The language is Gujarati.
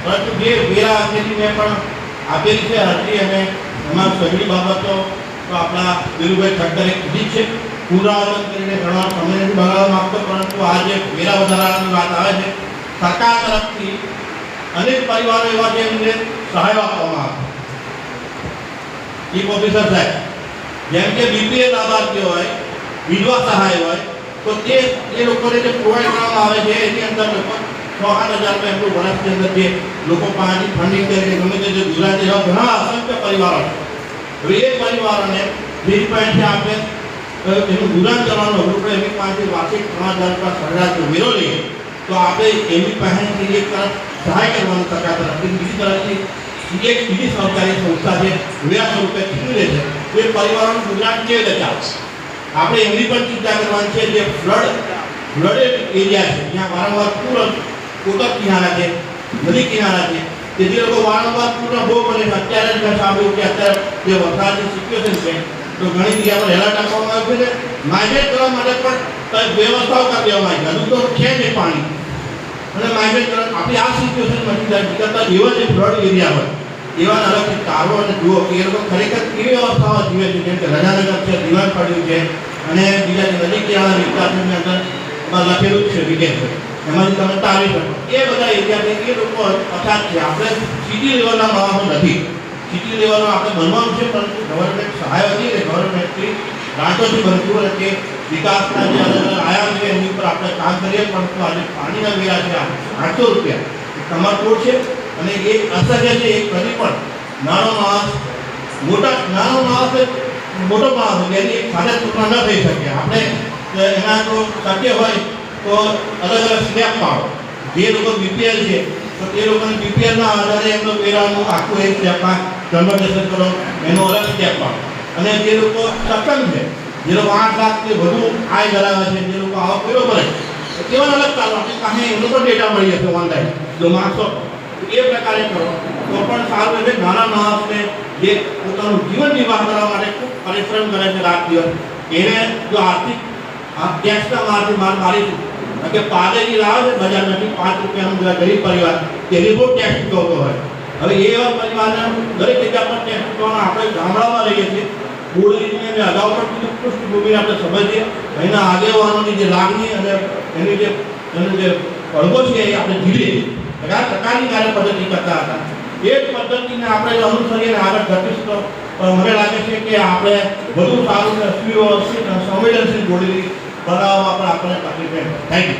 પરંતુ જે વેરા અંગેની મેં પણ આપેલી છે અરજી અને એમાં સઘળી બાબતો તો આપણા ધીરુભાઈ ઠક્કરે કીધી છે. પુનરાવર્તન કરીને ઘણા સમય નથી બગાડવા માંગતો, પરંતુ આ જે વેરા વધારાની વાત આવે છે સરકાર તરફથી અનેક પરિવારો એવા છે એમને સહાય આપવામાં આવે. ચીફ ઓફિસર સાહેબ, જેમ કે બીપીએલ લાભાર્થી હોય, વિધવા સહાય હોય, તો એ લોકોને જે પ્રોવાઈડ કરવામાં આવે છે એની અંદર લોકો 6-8 હજાર રૂપિયા એમનું વર્ષની અંદર જે લોકો પાસેથી ફંડિંગ કરીને ગમે તે ગુજરાત એવા ઘણા અસંખ્ય પરિવારો છે. હવે એ પરિવારોને બીજી પાસેથી આપણે એનું ગુજરાન કરવાનું અઘરું પડે. એમની પાસેથી વાર્ષિક 3,000 રૂપિયા સરેરાશ વેરો લઈએ તો આપણે એમની પાસેથી એક તરફ સહાય કરવાની સરકાર તરફથી, બીજી તરફથી એક બીજી સરકારી સંસ્થા છે વેરા સ્વરૂપે ચૂકવી લે છે. તો એ પરિવારોનું ગુજરાન કેવી રીતે ચાલશે? આપણે એમની પણ ચિંતા કરવાની છે. જે ફ્લડેડ એરિયા છે, જ્યાં વારંવાર પૂર કોતર કિનારા છે, નદી કિનારા છે, તેથી લોકો વારંવાર પૂરના ભોગ બને છે. અત્યારે જ મેં સાંભળ્યું કે અત્યારે જે વરસાદની સિચ્યુએશન છે તો ઘણી જગ્યા પર એલર્ટ આપવામાં આવ્યું છે. માઇગ્રેટ કરવા માટે પણ કંઈક વ્યવસ્થાઓ કરી દેવામાં આવી. હજુ તો છે નહીં પાણી, અને માઇગ્રેટ કરવા આપણી આ સિચ્યુએશન બની જાય કરતા એવા જે ફ્લડ એરિયા હોય એવા અલગથી તારો અને જુઓ કે એ લોકો ખરેખર કેવી વ્યવસ્થાઓ જીવે છે. જેમ કે રજાનગર છે, દીવાન પડ્યું છે, અને બીજા જે નદી કિનારા વિસ્તારની અંદર લખેલું જ છે વિકેટ છે, એમાંથી તમે તારી શકો. એ બધા એરિયાથી એ લોકો પછાત છે. આપણે સિટી લેવલના માણસો નથી. સિટી લેવલમાં આપણે બનવાનું છે, પરંતુ ગવર્મેન્ટ સહાય હતી ને ગવર્મેન્ટની ગ્રાન્ટોથી બનતું અને તે વિકાસના જે અલગ અલગ આયામ છે એની ઉપર આપણે કામ કરીએ. પરંતુ આજે પાણીના વેરા છે 800 રૂપિયા એ કમરતોડ છે. અને એ અસહ્ય છે. એ કદી પણ નાનો માણસ મોટો માણસ એની સાથે તુલના ન થઈ શકે. આપણે એના તો શક્ય હોય તો અલગ અલગ સ્ટેપ પાડો. જે લોકો બીપીએલ છે તો તે લોકોને બીપીએલના આધારે એમનો વેરાનું આખું એક સ્ટેપમાં કન્વર્ઝેશન કરો, એનો અલગ સ્ટેપ પાડો. અને જે લોકો સક્ષમ છે, જે લોકો 8 લાખથી વધુ આય ધરાવે છે, જે લોકો આવક વેરો ભરે છે, તેવા અલગ ચાલો. આપણી પાસે એનો પણ ડેટા મળી જશે ઓનલાઈન જો માગશો એ પ્રકારે કરો તો પણ સારું છે. નાના માણસને જે પોતાનું જીવન નિર્વાહ કરવા માટે ખૂબ પરિશ્રમ કરે છે રાત દિવસ, એને જો આર્થિક ટેક્સના મારીશું કે પાલેજી લાવે છે બજારમાંથી 5 રૂપિયાનું ગરીબ પરિવાર તેની બહુ ટેક્સ ચૂકવતો હોય. હવે એવા પરિવારને દરેક જગ્યા પર ટેક્સ ચૂકવવાના આપણે ગામડામાં રહીએ છીએ. બોલીને મેં અગાઉ પણ કીધું, પૃષ્ઠભૂમિને આપણે સમજીએ, અહીંના આગેવાનોની જે લાગણી અને એની જે પડઘો છે એ આપણે જીવીએ. આ પ્રકારની કાર્ય પદ્ધતિ કરતા હતા. એ જ પદ્ધતિને આપણે અનુસરીને આગળ ઘટીશું તો મને લાગે છે કે આપણે વધુ સારું સુવ્યવસ્થિત સંવેદનશીલ જોડેલી બનાવવામાં પણ આપણને તકલીફ. Thank you.